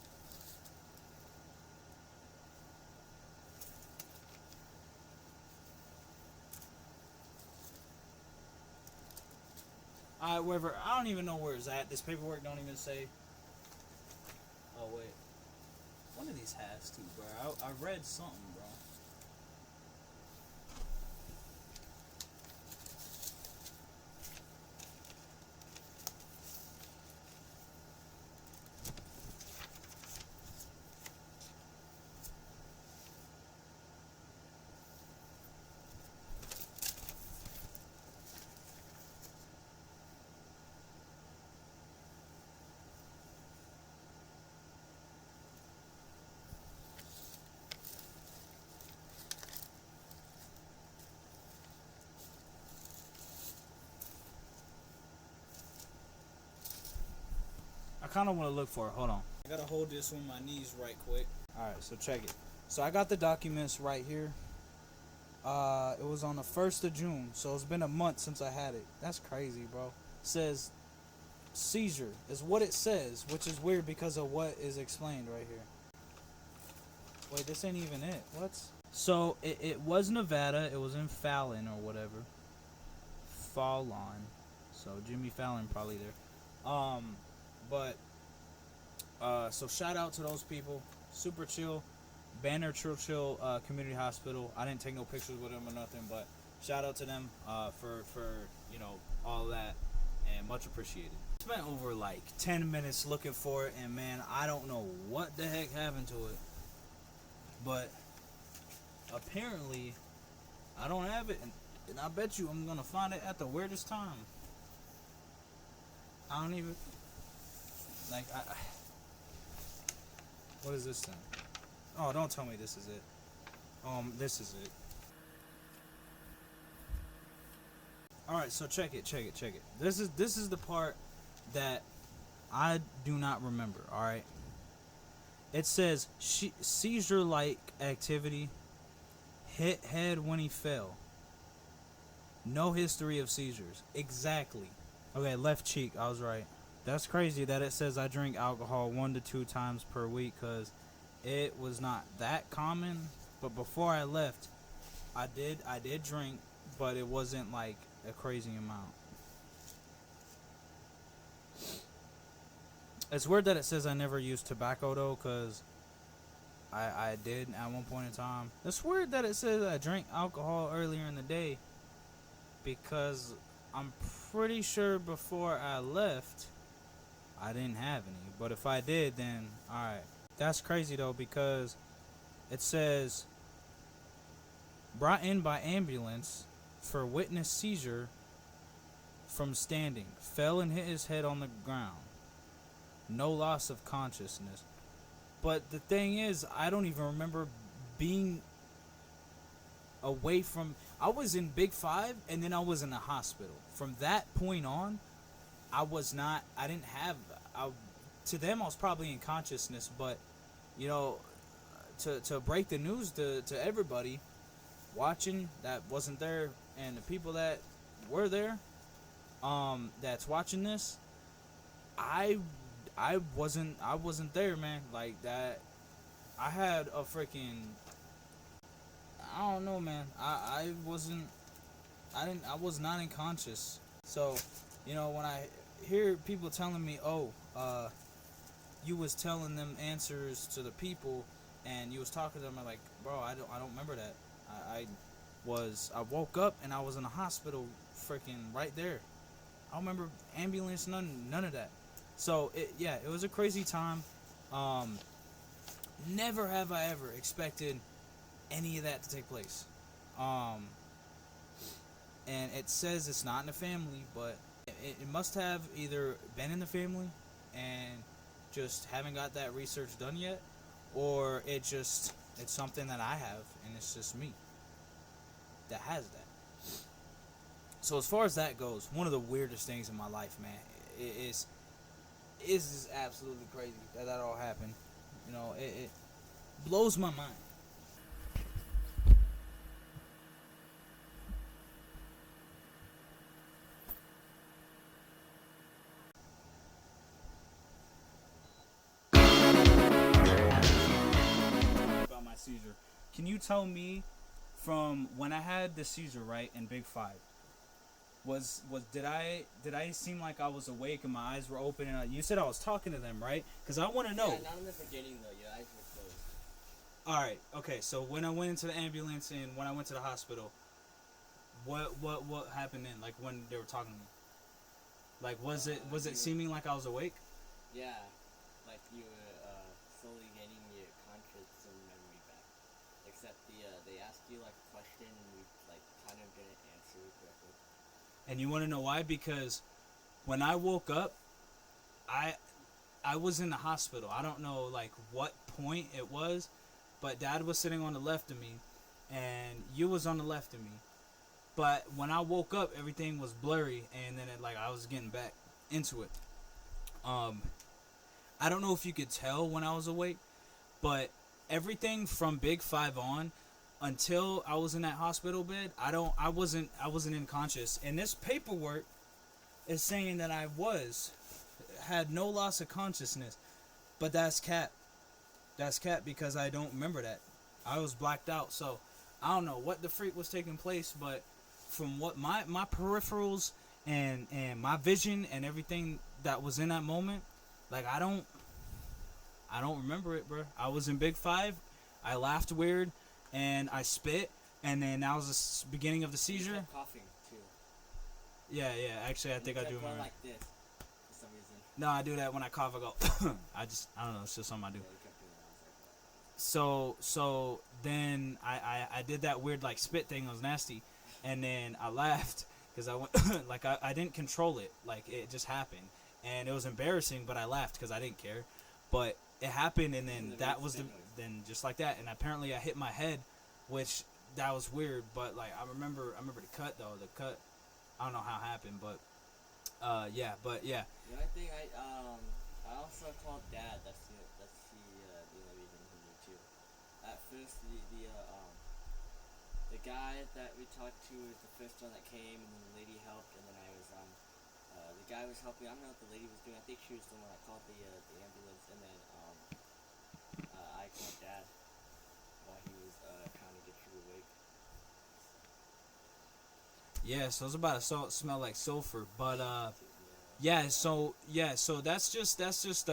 Wherever, I don't even know where it's at. This paperwork don't even say. Oh wait, one of these has to, bro. I read something, bro. I kind of want to look for it. Hold on. I gotta hold this with my knees right quick. Alright, so check it. So I got the documents right here. It was on the 1st of June, so it's been a month since I had it. That's crazy, bro. It says seizure is what it says, which is weird because of what is explained right here. Wait, this ain't even it. What? So it was Nevada. It was in Fallon or whatever. Fallon. So Jimmy Fallon probably there. So shout out to those people. Super chill. Banner Churchill Community Hospital. I didn't take no pictures with them or nothing, but shout out to them for all that, and much appreciated. Spent over like 10 minutes looking for it, and man, I don't know what the heck happened to it, but apparently I don't have it, and I bet you I'm gonna find it at the weirdest time. I don't even like what is this thing? Oh, don't tell me this is it. This is it. Alright, so check it. This is the part that I do not remember, alright? It says seizure-like activity, hit head when he fell. No history of seizures. Exactly. Okay, left cheek. I was right. That's crazy that it says I drink alcohol 1 to 2 times per week, because it was not that common. But before I left, I did drink, but it wasn't like a crazy amount. It's weird that it says I never used tobacco though, because I did at one point in time. It's weird that it says I drank alcohol earlier in the day, because I'm pretty sure before I left I didn't have any. But if I did, then alright. That's crazy though, because it says brought in by ambulance for witness seizure from standing. Fell and hit his head on the ground. No loss of consciousness. But the thing is, I don't even remember being away from... I was in Big 5, and then I was in the hospital. From that point on, I was not... I didn't have... to them, I was probably in consciousness, but, you know, to break the news to everybody watching that wasn't there, and the people that were there, that's watching this, I wasn't there, man. Like that, I had a freaking... I don't know, man. I was not in conscious. So, you know, when I hear people telling me, oh, you was telling them answers to the people, and you was talking to them, I'm like, bro, I don't remember that. I woke up and I was in a hospital, freaking right there. I don't remember ambulance, none of that. So it was a crazy time. Never have I ever expected any of that to take place. And it says it's not in the family, but it must have either been in the family and just haven't got that research done yet, or it's something that I have, and it's just me that has that. So as far as that goes, one of the weirdest things in my life, man, is just absolutely crazy that all happened. You know, it blows my mind. About my seizure, can you tell me from when I had the seizure, right, in Big 5, did I seem like I was awake and my eyes were open, and you said I was talking to them, right? Because I want to know. Yeah, not in the beginning though. Your eyes were closed. All right. Okay. So when I went into the ambulance and when I went to the hospital, what happened then? Like when they were talking to me, like was it seeming like I was awake? Yeah, like you were slowly getting your conscious and memory back. Except they asked you like a question and you like kind of didn't answer it correctly. And you want to know why? Because when I woke up, I was in the hospital. I don't know like what point it was, but Dad was sitting on the left of me, and you was on the left of me. But when I woke up, everything was blurry, and then I was getting back into it. I don't know if you could tell when I was awake, but everything from Big 5 on until I was in that hospital bed, I wasn't unconscious. And this paperwork is saying that I had no loss of consciousness, but that's cap. That's cap, because I don't remember that. I was blacked out, so I don't know what the freak was taking place, but from what my peripherals and my vision and everything that was in that moment, like I don't remember it, bro. I was in Big 5, I laughed weird, and I spit, and then that was the beginning of the seizure. You kept coughing too. Yeah. Actually, I think I do remember. Like this for some reason. No, I do that when I cough. I go. I don't know. It's just something I do. Yeah, you kept doing that. I was like, So then I did that weird like spit thing. It was nasty, and then I laughed because I went like I didn't control it. Like it just happened, and it was embarrassing. But I laughed because I didn't care. But it happened, and then that was then just like that. And apparently I hit my head, which that was weird. But like I remember the cut though. The cut, I don't know how it happened, but yeah. The only thing I also called Dad. That's the only reason he knew too. At first, The guy that we talked to was the first one that came, and then the lady helped, and then I was the guy was helping. I don't know what the lady was doing. I think she was the one that called the ambulance, and then I called Dad while he was trying to get you awake. Yeah, so it's about to smell like sulfur, but so that's just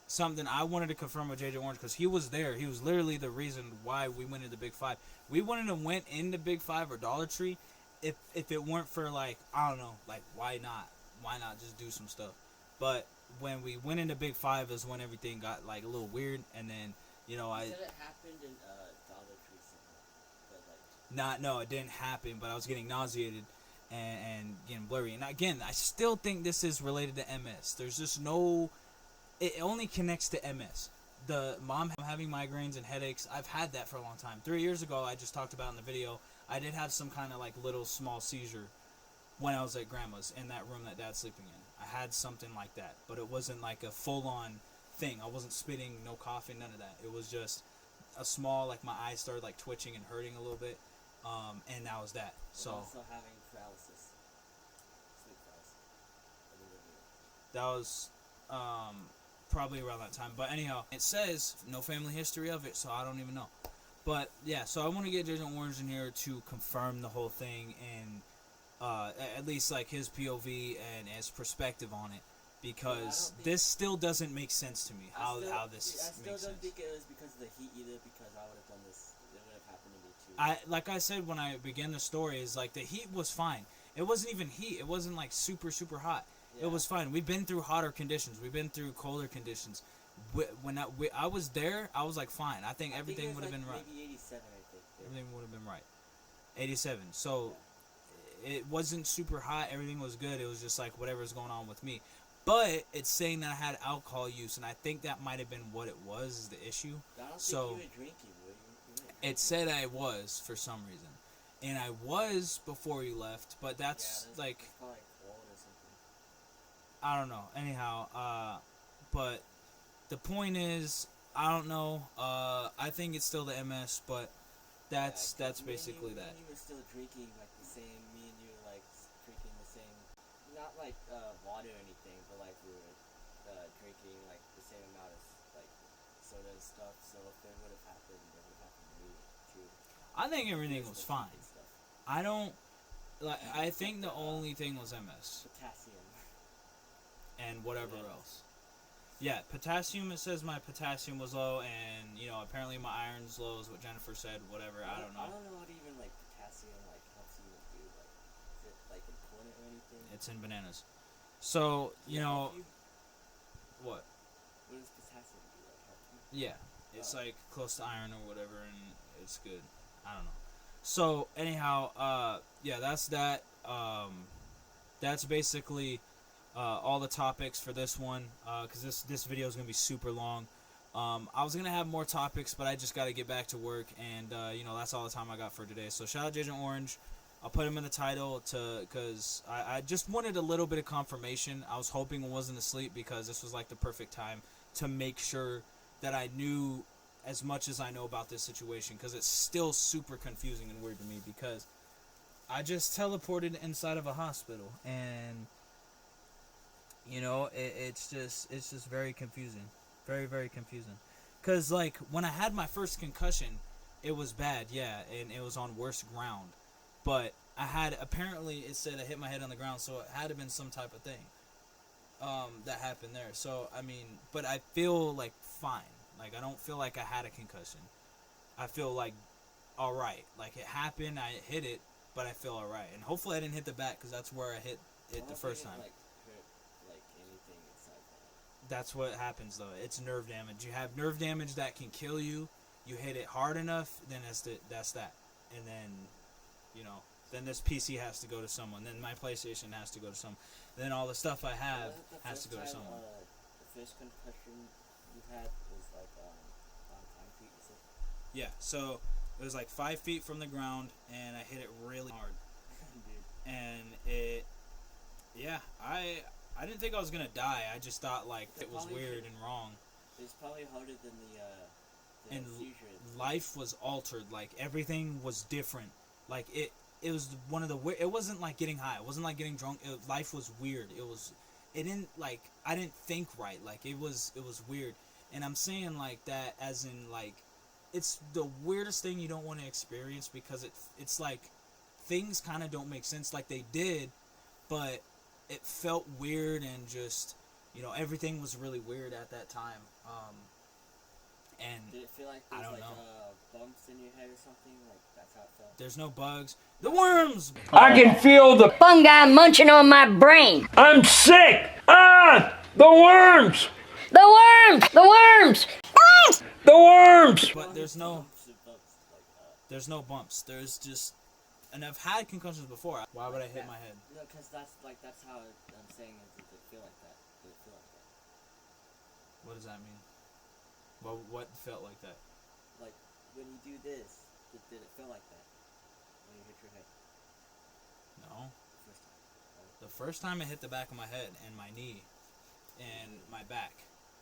something I wanted to confirm with JJ Orange because he was there. He was literally the reason why we went into Big Five. We wouldn't have went into Big Five or Dollar Tree if it weren't for like I don't know, like why not? Why not just do some stuff? But when we went into Big Five is when everything got like a little weird, and then You said it happened in Dollar Tree somewhere, but like. no, it didn't happen. But I was getting nauseated and getting blurry. And again, I still think this is related to MS. There's just no. It only connects to MS. The mom having migraines and headaches, I've had that for a long time. 3 years ago, I just talked about in the video, I did have some kind of like little small seizure when I was at grandma's in that room that Dad's sleeping in. I had something like that, but it wasn't like a full-on thing. I wasn't spitting, no coughing, none of that. It was just a small, like my eyes started like twitching and hurting a little bit, and that was that. So also having paralysis, sleep paralysis. that was probably around that time. But anyhow, it says no family history of it, so I don't even know. But yeah, so I want to get Jason Orange in here to confirm the whole thing and at least like his POV and his perspective on it, because this still doesn't make sense to me. How this makes sense. I still don't think it was because of the heat either, because I would have done this. It would have happened to me too. Like I said when I began the story, is like the heat was fine. It wasn't even heat. It wasn't like super hot. Yeah. It was fine. We've been through hotter conditions. We've been through colder conditions. When I was there, I was like fine. I think everything would have been right. Maybe 87, I think. Everything would have been right. 87. So it wasn't super hot. Everything was good. It was just like whatever's going on with me. But it's saying that I had alcohol use, and I think that might have been what it was, is the issue. I don't so think you were drinking, it said I was for some reason. And I was before you left, but that's like probably cold or something. I don't know. Anyhow, but the point is, I don't know. I think it's still the MS, but that's basically that. Me and you were still drinking like the same. Me and you were like drinking the same, not like water or anything, but like we were drinking like the same amount of like soda and stuff. So if it would have happened, it would have happened to me too. I think everything was fine. I don't like. I think the only thing was MS. Potassium. And whatever else. Yeah, potassium. It says my potassium was low, and apparently my iron's low is what Jennifer said. Whatever. I don't know. I don't know what even like potassium like helps you do. Like, is it like important or anything? It's in bananas. So what? What does potassium do? Like help you? Yeah, it's like close to iron or whatever, and it's good. I don't know. So anyhow, that's that. That's basically all the topics for this one, because this video is gonna be super long. I was gonna have more topics, but I just got to get back to work, and that's all the time I got for today. So shout out Agent Orange. I'll put him in the title because I just wanted a little bit of confirmation. I was hoping it wasn't asleep, because this was like the perfect time to make sure that I knew as much as I know about this situation, because it's still super confusing and weird to me, because I just teleported inside of a hospital, and it's just very confusing, very confusing, because like when I had my first concussion, it was bad, and it was on worse ground, but I had, apparently it said I hit my head on the ground, so it had to have been some type of thing that happened there. So I mean, but I feel like fine. Like, I don't feel like I had a concussion. I feel like alright. Like, it happened, I hit it, but I feel alright. And hopefully I didn't hit the back, because that's where I hit it the first time. Like, hurt, like, anything inside that. That's what happens, though. It's nerve damage. You have nerve damage that can kill you. You hit it hard enough, then that's that. And then, then this PC has to go to someone. Then my PlayStation has to go to someone. Then all the stuff I have has to go to someone. The first concussion you had was like on 5 feet, you said? Yeah, so it was like 5 feet from the ground, and I hit it really hard. Dude. And I didn't think I was gonna die. I just thought like it was weird and wrong. It's probably harder than the and seizure. Life was altered. Like, everything was different. Like it was one of the it wasn't like getting high, it wasn't like getting drunk. Life was weird. It didn't like, I didn't think right. Like it was weird. And I'm saying like that as in like, it's the weirdest thing you don't want to experience, because it's like things kind of don't make sense like they did, but it felt weird, and just, you know, everything was really weird at that time. And did it feel like I there's don't like know. bumps in your head or something? Like that's how it felt. There's no bugs. The worms! I can feel the fungi munching on my brain. I'm sick! Ah! The worms! The worms! The worms! The worms! But there's no Bumps like there's no bumps. There's just, and I've had concussions before. Why would I hit my head? No, because that's how I'm saying it. Did it feel like that? Did it feel like that? What does that mean? Well, what felt like that? Like when you do this, did it feel like that? When you hit your head No. the first time? The first time it hit the back of my head and my knee and my back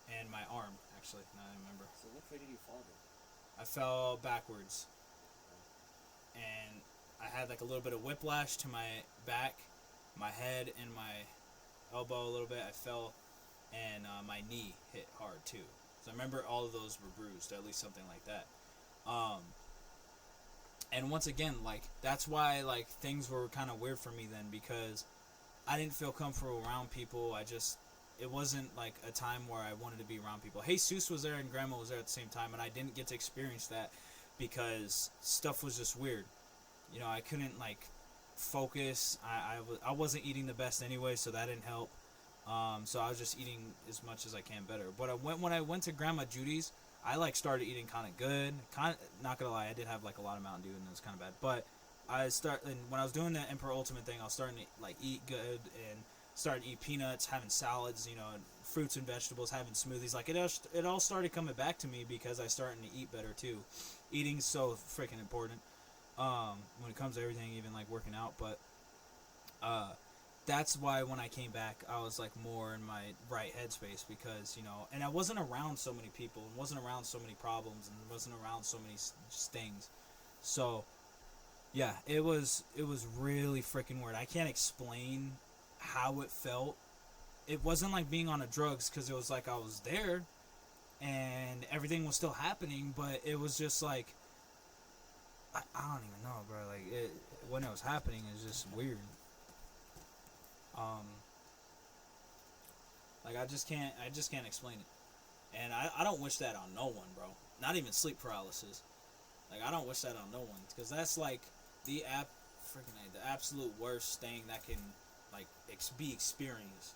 and my arm, actually, now I remember. So which way did you fall then? I fell backwards. And I had like a little bit of whiplash to my back, my head, and my elbow a little bit. I fell, and my knee hit hard too. So I remember all of those were bruised, at least something like that. And once again, like, that's why like things were kind of weird for me then, because I didn't feel comfortable around people. It wasn't like a time where I wanted to be around people. Jesus was there and Grandma was there at the same time, and I didn't get to experience that because stuff was just weird. You know, I couldn't like focus. I wasn't eating the best anyway, so that didn't help. So I was just eating as much as I can better. But when I went to Grandma Judy's, I like started eating kind of good. Not gonna lie, I did have like a lot of Mountain Dew and it was kind of bad. But when I was doing the Emperor Ultimate thing, I was starting to like eat good and started to eat peanuts, having salads, you know, fruits and vegetables, having smoothies. Like it all started coming back to me because I started to eat better too. Eating's so freaking important when it comes to everything, even like working out. But that's why when I came back, I was like more in my right headspace, because, you know, and I wasn't around so many people, and wasn't around so many problems, and wasn't around so many things. So yeah, it was really freaking weird. I can't explain how it felt. It wasn't like being on a drugs, because it was like I was there and everything was still happening, but it was just like I don't even know, bro. Like when it was happening, it was just weird. Like I just can't explain it, and I don't wish that on no one, bro. Not even sleep paralysis. Like I don't wish that on no one, because that's like the absolute worst thing that can like be experienced.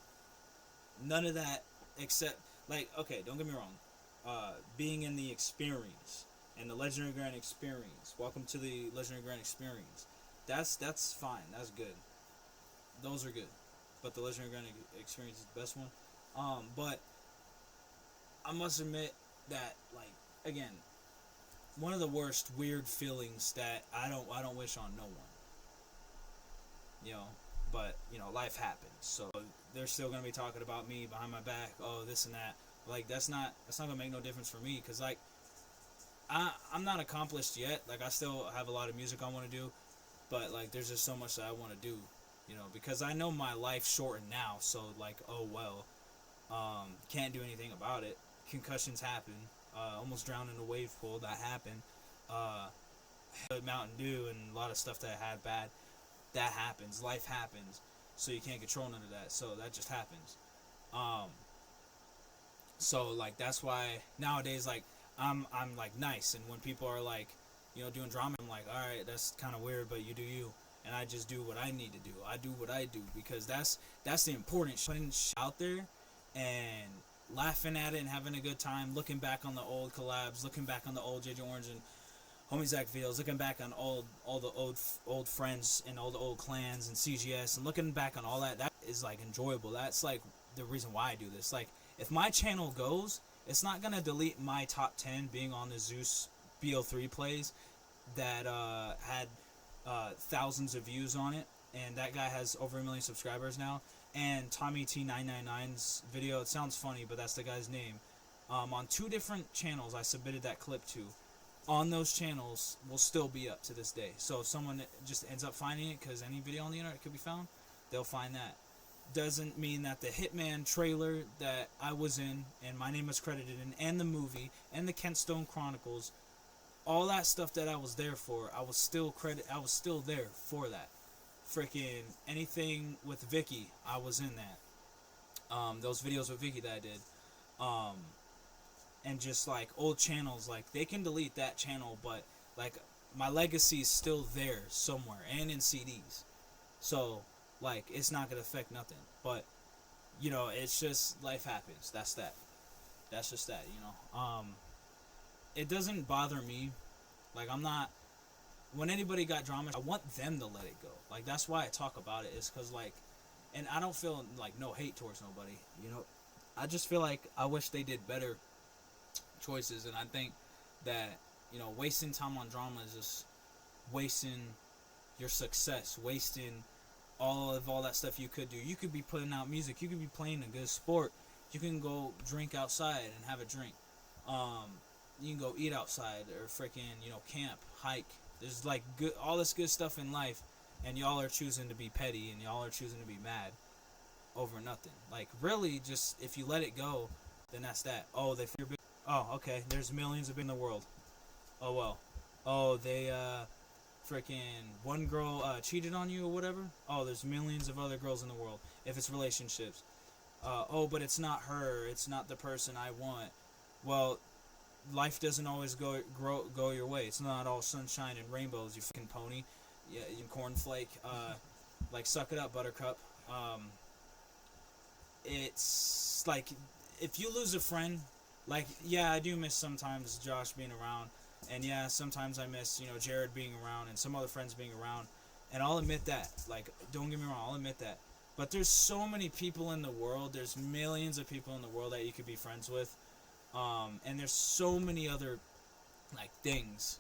None of that except like, okay, don't get me wrong. Being in the experience and the Legendary Grand experience. Welcome to the Legendary Grand experience. That's fine. That's good. Those are good. But the Legendary Grand experience is the best one. But I must admit that, like, again, one of the worst weird feelings that I don't wish on no one. You know, but you know, life happens. So they're still gonna be talking about me behind my back. Oh, this and that. Like that's not gonna make no difference for me, because like I'm not accomplished yet. Like I still have a lot of music I want to do, but like there's just so much that I want to do. You know, because I know my life's shortened now, so like, oh well, can't do anything about it. Concussions happen. Almost drowned in a wave pool, that happened. Mountain Dew and a lot of stuff that I had bad, that happens. Life happens, so you can't control none of that. So that just happens. So like that's why nowadays like I'm like nice, and when people are like, you know, doing drama, I'm like, all right, that's kind of weird, but you do you. And I just do what I need to do. I do what I do, because that's the important shit. Putting out there and laughing at it and having a good time, looking back on the old collabs, looking back on the old JJ Orange and HomieZach videos, looking back on all the old friends and all the old clans and CGS, and looking back on all that. That is like enjoyable. That's like the reason why I do this. Like if my channel goes, it's not gonna delete my top 10 being on the Zeus BO3 plays that had thousands of views on it, and that guy has over 1 million subscribers now. And Tommy T999's video, it sounds funny, but that's the guy's name. On 2 different channels I submitted that clip to, on those channels will still be up to this day. So if someone just ends up finding it, because any video on the internet could be found, they'll find that. Doesn't mean that the Hitman trailer that I was in and my name was credited in, and the movie and the Kent Stone Chronicles, all that stuff that I was there for, I was still there for that. Freaking anything with Vicky, I was in that. Those videos with Vicky that I did. And just like old channels, like they can delete that channel, but like my legacy is still there somewhere and in CDs. So like it's not gonna affect nothing. But you know, it's just life happens. That's just that, you know. It doesn't bother me. Like I'm not, when anybody got drama, I want them to let it go. Like that's why I talk about it, is cause like, and I don't feel like no hate towards nobody, you know. I just feel like I wish they did better choices, and I think that, you know, wasting time on drama is just wasting your success, wasting all that stuff you could do. You could be putting out music, you could be playing a good sport, you can go drink outside and have a drink, you can go eat outside or freaking, you know, camp, hike. There's like good, all this good stuff in life, and y'all are choosing to be petty, and y'all are choosing to be mad over nothing. Like really, just if you let it go, then that's that. Oh, they fear. Oh, okay. There's millions of in the world. Oh well. Oh, they freaking one girl cheated on you or whatever. Oh, there's millions of other girls in the world. If it's relationships. Oh, but it's not her. It's not the person I want. Well, life doesn't always go your way. It's not all sunshine and rainbows. You fucking pony. Yeah, you cornflake. Like suck it up, Buttercup. It's like if you lose a friend. Like, yeah, I do miss sometimes Josh being around, and yeah, sometimes I miss, you know, Jared being around, and some other friends being around, and I'll admit that. Like, don't get me wrong, I'll admit that. But there's so many people in the world, there's millions of people in the world that you could be friends with, and there's so many other, like, things.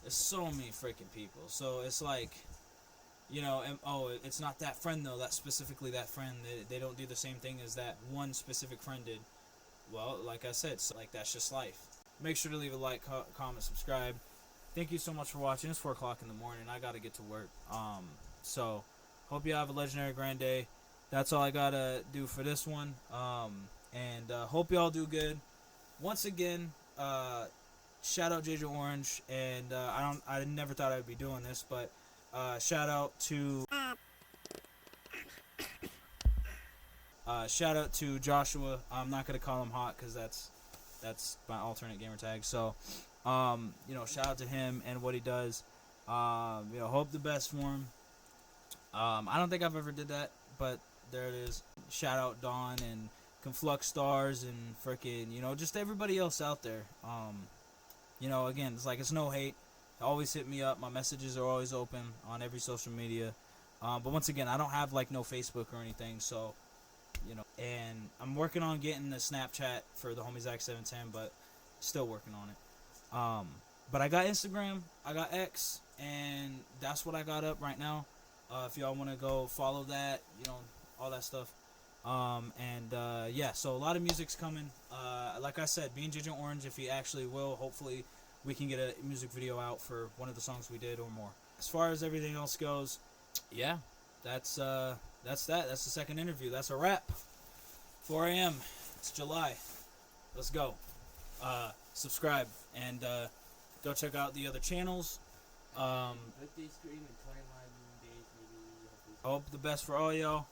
There's so many freaking people, so it's like, you know, and, oh, it's not that friend, though, that specifically that friend, they don't do the same thing as that one specific friend did. Well, like I said, so like that's just life. Make sure to leave a like, comment, subscribe. Thank you so much for watching. It's 4 o'clock in the morning. I gotta get to work. So hope you have a legendary grand day. That's all I gotta do for this one. And hope y'all do good. Once again, shout out JJ Orange, and I never thought I'd be doing this, but shout out to. Shout out to Joshua. I'm not gonna call him Hot because that's my alternate gamer tag. So, you know, shout out to him and what he does. You know, hope the best for him. I don't think I've ever did that, but there it is. Shout out Dawn and Conflux Stars and freaking, you know, just everybody else out there. You know, again, it's like it's no hate. Always hit me up. My messages are always open on every social media. But once again, I don't have like no Facebook or anything, so. You know, and I'm working on getting the Snapchat for the TheHomieZach710, but still working on it. But I got Instagram, I got X, and that's what I got up right now. If y'all want to go follow that, you know, all that stuff. Yeah, so a lot of music's coming. Like I said, being JJ Orange, if he actually will, hopefully we can get a music video out for one of the songs we did or more. As far as everything else goes, yeah, that's that. That's the second interview. That's a wrap. 4 a.m. It's July. Let's go. Subscribe and go check out the other channels. Birthday stream in 21 days, maybe. I hope the best for all y'all.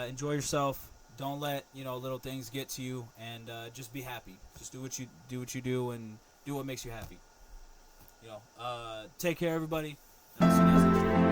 Enjoy yourself. Don't let, you know, little things get to you, and just be happy. Just do what you do, and do what makes you happy. You know. Take care, everybody. And I'll see you guys next time.